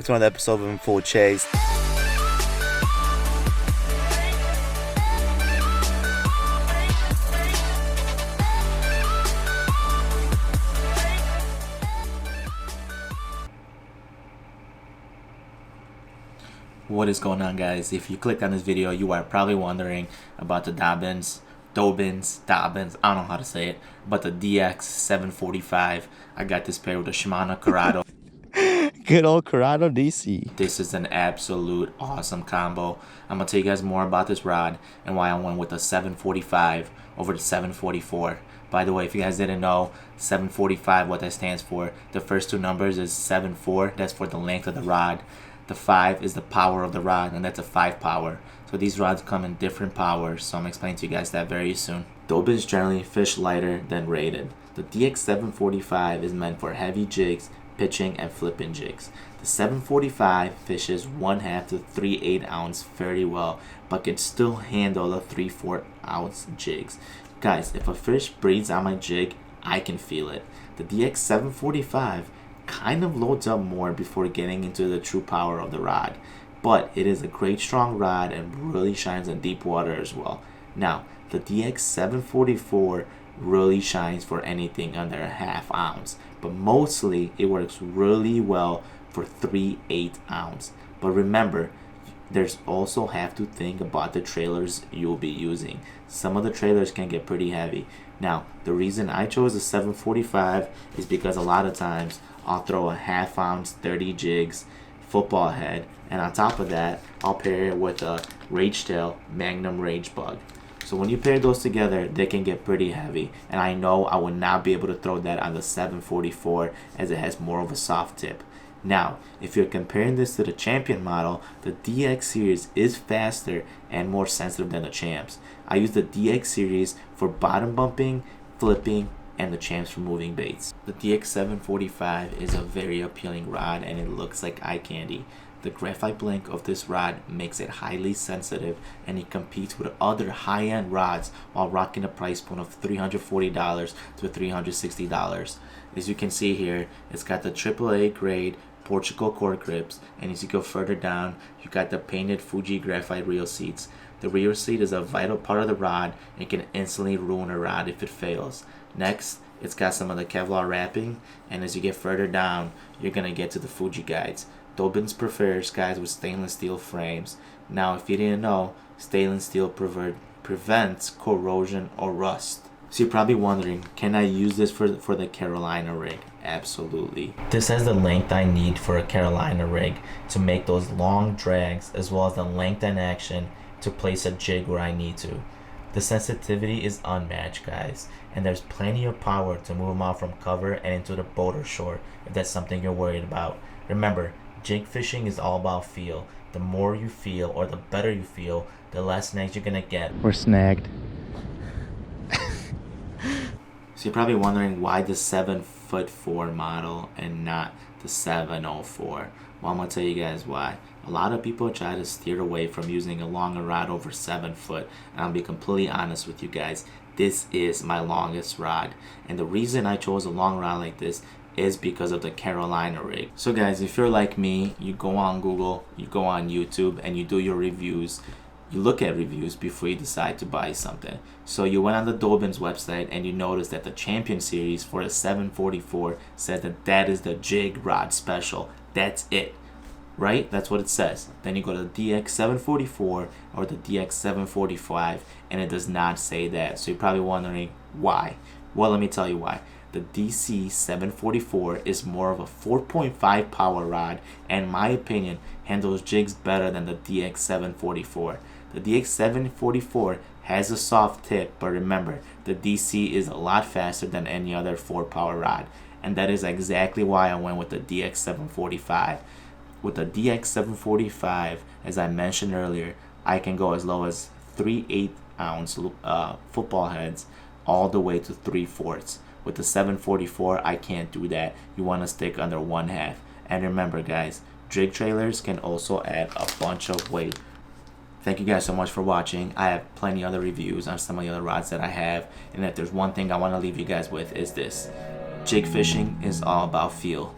To another episode of In Full Chase. What is going on, guys? If you clicked on this video, you are probably wondering about the Dobyns, I don't know how to say it, but the DX745. I got this pair with a Shimano Corrosion. Good old Corrosion DC. This is an absolute awesome combo. I'm going to tell you guys more about this rod and why I went with the 745 over the 744. By the way, if you guys didn't know, 745, what that stands for, the first two numbers is 74. That's for the length of the rod. The 5 is the power of the rod, and that's a 5 power. So these rods come in different powers, so I'm explaining to you guys that very soon. Dobyns generally fish lighter than rated. The DX745 is meant for heavy jigs, pitching, and flipping jigs. The 745 fishes 1/2 to 3/8 ounce very well, but can still handle the 3/4 ounce jigs. Guys, if a fish breathes on my jig, I can feel it. The DX745 kind of loads up more before getting into the true power of the rod, but it is a great strong rod and really shines in deep water as well. Now, the DX744 really shines for anything under a 1/2 ounce, but mostly it works really well for 3/8 ounce. But remember, there's also have to think about the trailers you'll be using. Some of the trailers can get pretty heavy. Now, the reason I chose the 745 is because a lot of times I'll throw a 1/2 ounce 30 jigs football head, and on top of that, I'll pair it with a Rage Tail Magnum Rage Bug. So when you pair those together, they can get pretty heavy, and I know I would not be able to throw that on the 744 as it has more of a soft tip. Now, if you're comparing this to the Champion model, the DX series is faster and more sensitive than the Champs. I use the DX series for bottom bumping, flipping, and the Champs for moving baits. The DX745 is a very appealing rod, and it looks like eye candy. The graphite blink of this rod makes it highly sensitive, and it competes with other high-end rods while rocking a price point of $340 to $360. As you can see here, it's got the AAA grade Portugal core grips, and as you go further down, you got the painted Fuji graphite reel seats. The reel seat is a vital part of the rod and can instantly ruin a rod if it fails. Next, it's got some of the Kevlar wrapping, and as you get further down, you're gonna get to the Fuji guides. Dobyns prefers guides with stainless steel frames. Now, if you didn't know, stainless steel prevents corrosion or rust. So you're probably wondering, can I use this for the Carolina rig? Absolutely. This has the length I need for a Carolina rig to make those long drags, as well as the length and action to place a jig where I need to. The sensitivity is unmatched, guys, and there's plenty of power to move them out from cover and into the boat or shore if that's something you're worried about. Remember, jig fishing is all about feel. The more you feel, or the better you feel, the less snags you're gonna get. We're snagged. So you're probably wondering why the 7'4" model and not the 704. Well, I'm gonna tell you guys why. A lot of people try to steer away from using a longer rod over 7 foot, and I'll be completely honest with you guys. This is my longest rod, and the reason I chose a long rod like this is because of the Carolina rig. So guys, if you're like me, you go on Google, you go on YouTube, and you do your reviews. You look at reviews before you decide to buy something. So you went on the Dobyns website and you noticed that the Champion series for the 744 said that is the jig rod special. That's it, right? That's what it says. Then you go to the DX744 or the DX745 and it does not say that. So you're probably wondering why. Well, let me tell you why. The DC744 is more of a 4.5 power rod, and in my opinion handles jigs better than the DX744. The DX744 has a soft tip, but remember, the DC is a lot faster than any other 4 power rod, and that is exactly why I went with the DX745. With the DX745, as I mentioned earlier, I can go as low as 3/8 ounce football heads all the way to 3/4. With the 744, I can't do that. You want to stick under 1/2. And remember, guys, jig trailers can also add a bunch of weight. Thank you guys so much for watching. I have plenty other reviews on some of the other rods that I have. And if there's one thing I want to leave you guys with is this. Jig fishing is all about feel.